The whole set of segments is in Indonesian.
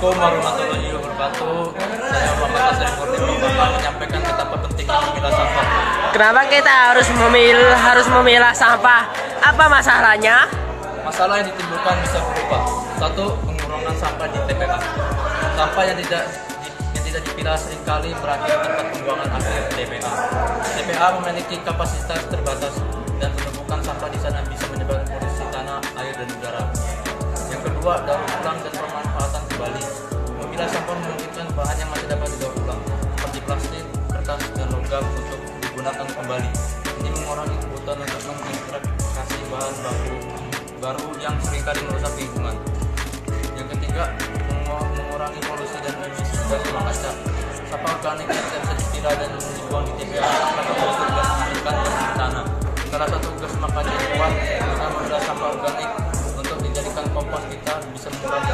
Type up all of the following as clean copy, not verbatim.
Assalamualaikum warahmatullahi wabarakatuh. Saya Muhammad Asri Kurniawan bakal menyampaikan betapa pentingnya memilah sampah. Kenapa kita harus memilah sampah? Apa masalahnya? Masalah yang ditimbulkan bisa berupa: satu, pengurangan sampah di TPA. Sampah yang tidak dipilah seringkali berakhir di tempat pembuangan akhir TPA. TPA memiliki kapasitas terbatas dan penumpukan sampah di sana bisa menyebabkan polusi tanah, air, dan udara. Yang kedua, daur ulang dan pemanfaatan kembali. Memilah sampah memungkinkan bahan yang masih dapat didaur ulang, seperti plastik, kertas, dan logam untuk digunakan kembali. Ini mengurangi kebutuhan untuk mengekstraksi bahan baru yang seringkali merusak lingkungan. Yang ketiga, mengurangi polusi dan emisi gas rumah kaca. Sampah organik yang tidak bisa dipilah dan dibuang di TPA akan membusuk dan menghasilkan gas tanah. Salah satu gas makanya kuat dengan memilah sampah organik untuk dijadikan kompos kita bisa mengurangi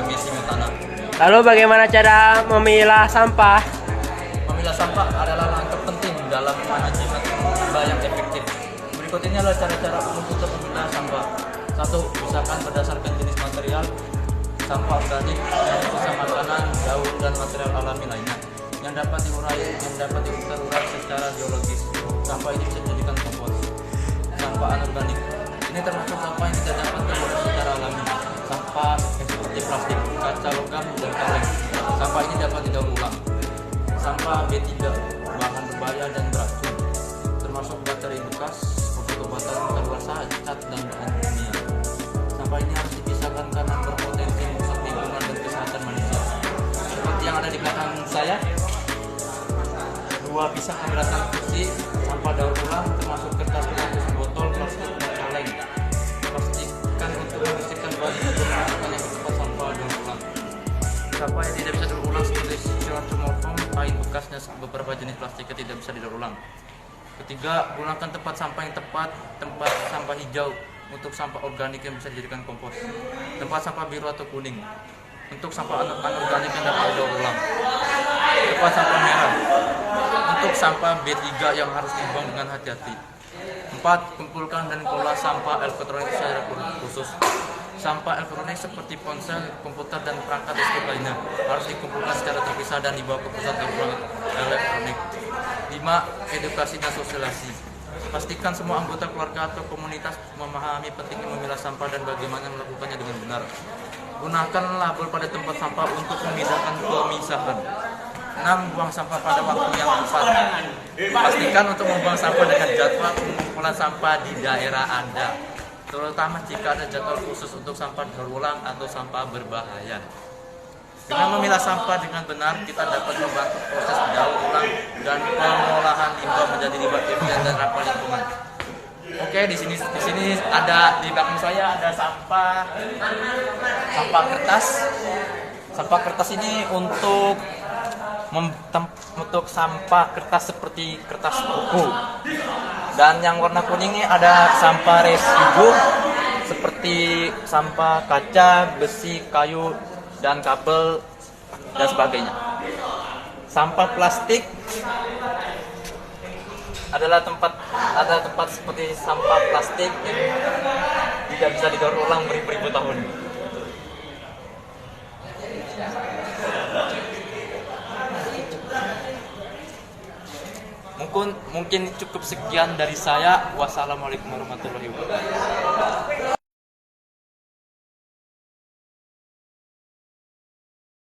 emisi metana. Lalu bagaimana cara memilah sampah? Memilah sampah adalah langkah penting dalam manajemen limbah yang efektif. Berikut ini adalah cara-cara umum untuk memilah sampah. Satu, pisahkan berdasarkan jenis material. Sampah organik, sisa makanan, daun, dan material alami lainnya yang dapat terurai secara biologis. Sampah ini bisa dijadikan kompos. Sampah anorganik ini termasuk sampah yang tidak dapat terurai secara alami. Sampah seperti plastik, kaca, logam, dan kaleng. Sampah ini dapat didaur ulang. Sampah B3, bahan berbahaya dan beracun, termasuk baterai bekas, obat-obatan kadaluarsa, cat, dan bahan kimia. Sampah ini harus dipisahkan karena berpotensi merusak lingkungan dan kesehatan manusia. Seperti yang ada di belakang saya, dua pisah pemberantasan kursi, sampah daur ulang, termasuk kertas pembungkus botol, plastik, dan kaleng. Pastikan untuk membersihkan bahan sebelum menggunakan yang bersifat sampah daur ulang. Sampah yang tidak bisa daur ulang seperti styrofoam, kain bekas, dan beberapa jenis plastik yang tidak bisa didaur ulang. Ketiga, gunakan tempat sampah yang tepat, tempat sampah hijau untuk sampah organik yang bisa dijadikan kompos, tempat sampah biru atau kuning untuk sampah anorganik yang dapat didaur ulang, tempat sampah merah untuk sampah B3 yang harus dibuang dengan hati-hati. 4. Kumpulkan dan kelola sampah elektronik secara khusus. Sampah elektronik seperti ponsel, komputer, dan perangkat listrik lainnya harus dikumpulkan secara terpisah dan dibawa ke pusat daur ulang elektronik. 5. Edukasi dan sosialisasi. Pastikan semua anggota keluarga atau komunitas memahami pentingnya memilah sampah dan bagaimana melakukannya dengan benar. Gunakan label pada tempat sampah untuk memindahkan pemisahan. 6. Buang sampah pada waktu yang tepat. Pastikan untuk membuang sampah dengan jadwal pengumpulan sampah di daerah Anda, terutama jika ada jadwal khusus untuk sampah daur ulang atau sampah berbahaya. Dengan memilah sampah dengan benar, kita dapat membantu proses daur ulang dan pengolahan limbah menjadi limbah efisien dan ramah lingkungan. Oke, di sini ada di belakang saya ada sampah kertas. Sampah kertas ini untuk sampah kertas seperti kertas buku. Dan yang warna kuning ini ada sampah residu seperti sampah kaca, besi, kayu, dan kabel, dan sebagainya. Sampah plastik adalah tempat seperti sampah plastik yang tidak bisa didaur ulang beribu-ribu tahun. Mungkin cukup sekian dari saya. Wassalamualaikum warahmatullahi wabarakatuh.